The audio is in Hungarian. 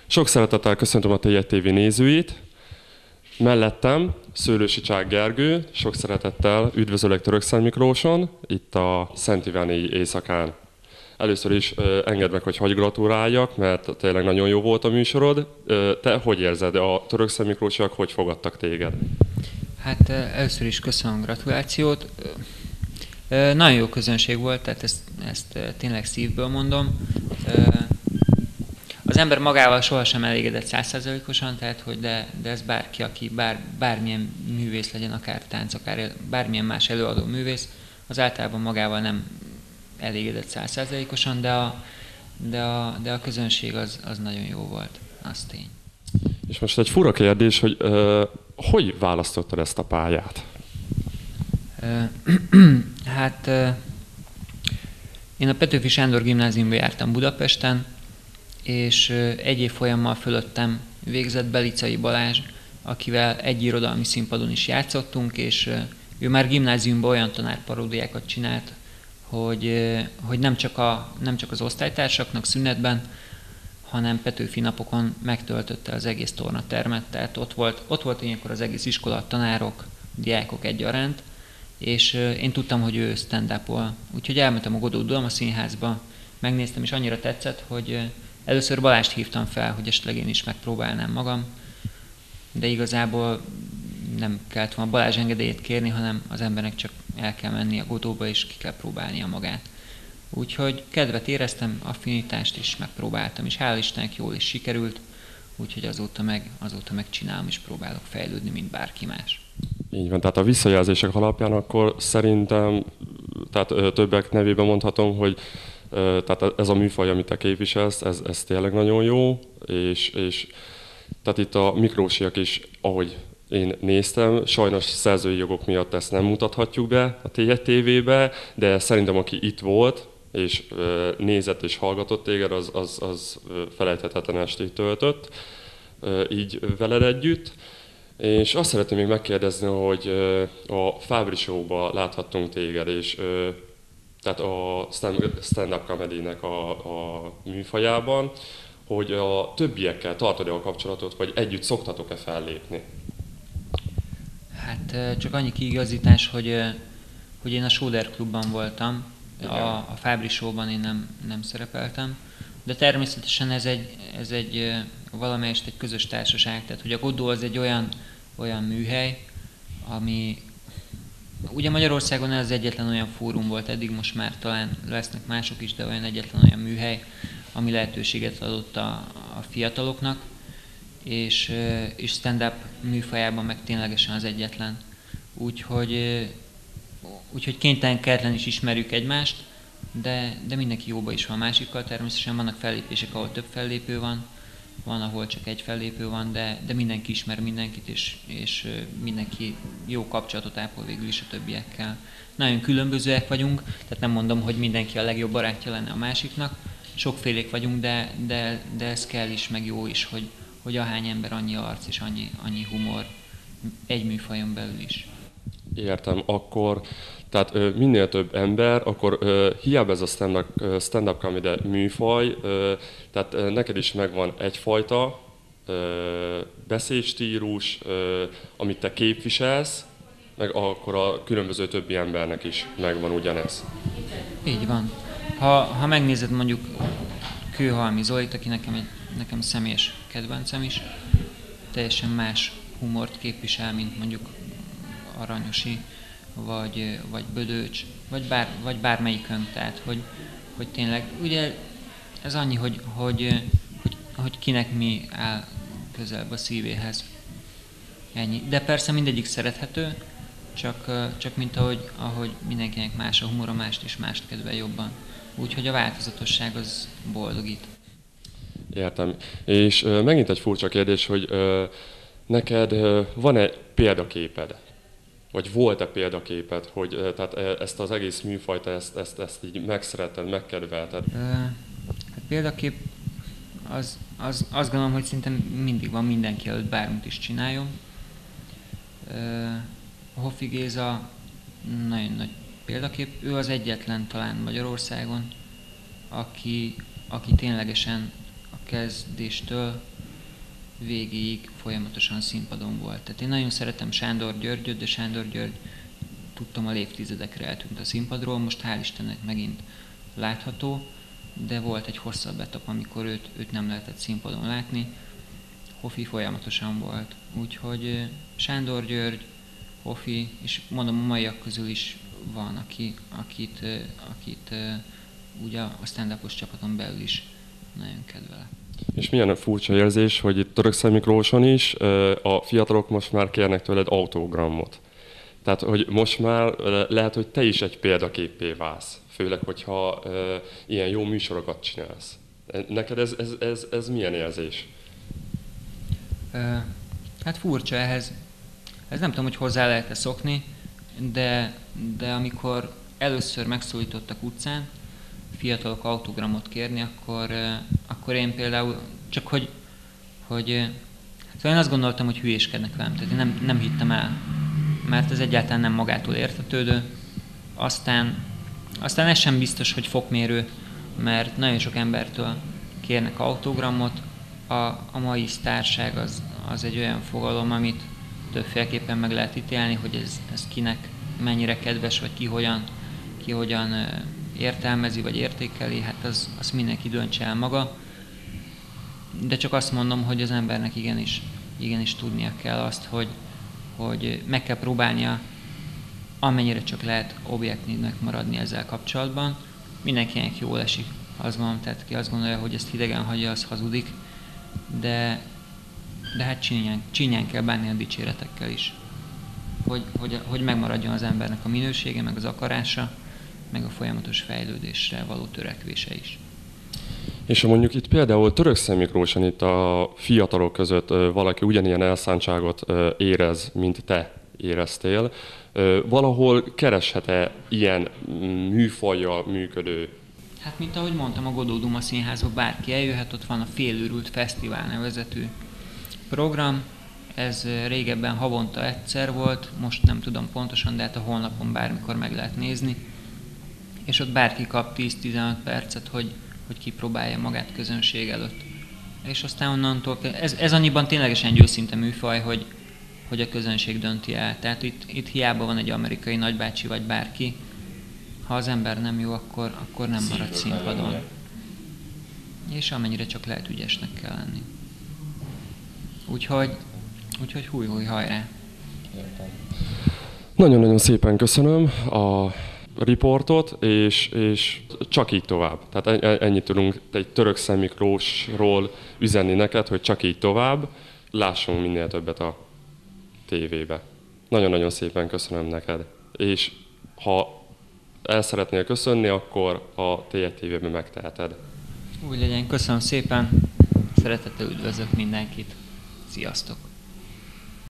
Sok szeretettel köszöntöm a T1 TV nézőit. Mellettem Szőlősi Csák Gergő, sok szeretettel üdvözöllek Törökszent Miklóson, itt a Szent Iváni éjszakán. Először is engedd meg, hogy hagy gratuláljak, mert tényleg nagyon jó volt a műsorod. Te hogy érzed, a Törökszent Miklósiak hogy fogadtak téged? Hát először is köszönöm a gratulációt. Nagyon jó közönség volt, tehát ezt tényleg szívből mondom. Az ember magával sohasem elégedett 100%-osan, tehát hogy de ez bárki, aki bármilyen művész legyen, akár tánc, akár bármilyen más előadó művész, az általában magával nem elégedett 100%-osan, de a közönség az nagyon jó volt, az tény. És most egy fura kérdés, hogy hogy választottad ezt a pályát? Hát én a Petőfi Sándor gimnáziumba jártam Budapesten, és egy évfolyammal fölöttem végzett Belicai Balázs, akivel egy irodalmi színpadon is játszottunk, és ő már gimnáziumban olyan tanárparódiákat csinált, hogy nem csak az osztálytársaknak szünetben, hanem Petőfi napokon megtöltötte az egész tornatermet, tehát ott volt ilyenkor az egész iskola, tanárok, diákok egyaránt, és én tudtam, hogy ő stand-up-ol. Úgyhogy elmentem a Godó Dóma Színházba, megnéztem, és annyira tetszett, hogy először Balást hívtam fel, hogy esetleg én is megpróbálnám magam, de igazából nem kellett volna Balázs engedélyét kérni, hanem az embernek csak el kell menni a Godóba, és ki kell próbálnia magát. Úgyhogy kedvet éreztem, affinitást is megpróbáltam, és hál' Istennek jól is sikerült, úgyhogy azóta meg csinálom, és próbálok fejlődni, mint bárki más. Így van, tehát a visszajelzések alapján akkor szerintem, tehát többek nevében mondhatom, hogy tehát ez a műfaj, amit te képviselsz, ez tényleg nagyon jó, és tehát itt a miklósiak is, ahogy én néztem, sajnos szerzői jogok miatt ezt nem mutathatjuk be a T1 TV-be, de szerintem aki itt volt, és nézett és hallgatott téged, az felejthetetlen estét töltött, így veled együtt. És azt szeretném még megkérdezni, hogy a Fábri Show-ba láthattunk téged, és tehát a stand-up comedy-nek a műfajában, hogy a többiekkel tartod-e a kapcsolatot, vagy együtt szoktatok-e fellépni? Hát csak annyi kiigazítás, hogy én a Sóder Klubban voltam, a Fábri Show-ban én nem szerepeltem, de természetesen ez egy valamelyest egy közös társaság, tehát hogy a Godó az egy olyan műhely, ami ugye Magyarországon ez egyetlen olyan fórum volt eddig, most már talán lesznek mások is, de egyetlen olyan műhely, ami lehetőséget adott a fiataloknak, és stand-up műfajában meg ténylegesen az egyetlen. Úgyhogy kénytelen is ismerjük egymást, de mindenki jóba is van másikkal. Természetesen vannak fellépések, ahol több fellépő van, ahol csak egy fellépő van, de mindenki ismer mindenkit, és mindenki jó kapcsolatot ápol végül is a többiekkel. Nagyon különbözőek vagyunk, tehát nem mondom, hogy mindenki a legjobb barátja lenne a másiknak. Sokfélék vagyunk, de ez kell is, meg jó is, hogy ahány ember, annyi arc és annyi humor egy műfajon belül is. Értem, akkor tehát minél több ember, akkor hiába ez a stand-up comedy műfaj, tehát neked is megvan egyfajta beszédstílus, amit te képviselsz, meg akkor a különböző többi embernek is megvan ugyanez. Így van. Ha megnézed mondjuk Kőhalmi Zolit, aki nekem személyes kedvencem is, teljesen más humort képvisel, mint mondjuk Aranyosi, vagy Bödöcs, vagy bármelyikünk, tehát hogy tényleg, ugye ez annyi, hogy kinek mi áll közelebb a szívéhez. Ennyi. De persze mindegyik szerethető, csak mint ahogy mindenkinek más a humora, mást kedvel jobban. Úgyhogy a változatosság az boldogít. Értem. És megint egy furcsa kérdés, hogy neked van-e példaképed? Vagy volt-e példaképed, hogy tehát ezt az egész műfajta, ezt így megszeretted, megkedvelted? Hát példakép azt gondolom, hogy szinte mindig van mindenki előtt, bármit is csináljon. Hoffi Géza nagyon nagy példakép. Ő az egyetlen talán Magyarországon, aki ténylegesen a kezdéstől végig folyamatosan színpadon volt. Tehát én nagyon szeretem Sándor Györgyöt, de Sándor György tudtam, a évtizedekre eltűnt a színpadról, most hál' Istennek megint látható, de volt egy hosszabb etap, amikor őt nem lehetett színpadon látni. Hofi folyamatosan volt. Úgyhogy Sándor György, Hofi, és mondom, a maiak közül is van, akit ugye a stand-upos csapaton belül is nagyon kedvelek. És milyen furcsa érzés, hogy itt Törökszeg Miklóson is a fiatalok most már kérnek tőled autogramot. Tehát, hogy most már lehet, hogy te is egy példaképpé válsz, főleg, hogyha ilyen jó műsorokat csinálsz. Neked ez milyen érzés? Hát furcsa ehhez. Ez nem tudom, hogy hozzá lehet-e szokni, de amikor először megszólítottak utcán, fiatalok autogramot kérni, akkor én például csak hogy szóval én azt gondoltam, hogy hülyéskednek velem, tehát én nem hittem el, mert ez egyáltalán nem magától értetődő. Aztán ez sem biztos, hogy fokmérő, mert nagyon sok embertől kérnek autogramot. A mai sztárság az egy olyan fogalom, amit többféleképpen meg lehet ítélni, hogy ez kinek mennyire kedves, vagy ki hogyan értelmezi, vagy értékeli, hát az mindenki döntse el maga. De csak azt mondom, hogy az embernek igenis tudnia kell azt, hogy meg kell próbálnia amennyire csak lehet objektívnek maradni ezzel kapcsolatban. Mindenkinek jól esik, azt mondom, tehát ki azt gondolja, hogy ezt hidegen hagyja, az hazudik, de hát csinyán kell bánni a dicséretekkel is. Hogy megmaradjon az embernek a minősége, meg az akarása, meg a folyamatos fejlődésre való törekvése is. És ha mondjuk itt például Törökszeg Miklóson itt a fiatalok között valaki ugyanilyen elszántságot érez, mint te éreztél, valahol kereshet-e ilyen műfajjal működő? Hát, mint ahogy mondtam, a Godó Duma Színházba bárki eljöhet, ott van a Félőrült Fesztivál nevezetű program. Ez régebben havonta egyszer volt, most nem tudom pontosan, de hát a honlapon bármikor meg lehet nézni. És ott bárki kap 10-15 percet, hogy kipróbálja magát közönség előtt. És aztán onnantól, ez annyiban ténylegesen egy őszinte műfaj, hogy a közönség dönti el. Tehát itt hiába van egy amerikai nagybácsi vagy bárki, ha az ember nem jó, akkor nem marad színpadon. És amennyire csak lehet, ügyesnek kell lenni. Úgyhogy húj, hajrá! Nagyon-nagyon szépen köszönöm a riportot, és csak így tovább. Tehát ennyit tudunk egy Törökszeg Miklósról üzenni neked, hogy csak így tovább, lássunk minél többet a tévébe. Nagyon-nagyon szépen köszönöm neked. És ha el szeretnél köszönni, akkor a T1 TV-ben megteheted. Úgy legyen, köszönöm szépen, szeretettel üdvözlök mindenkit. Sziasztok!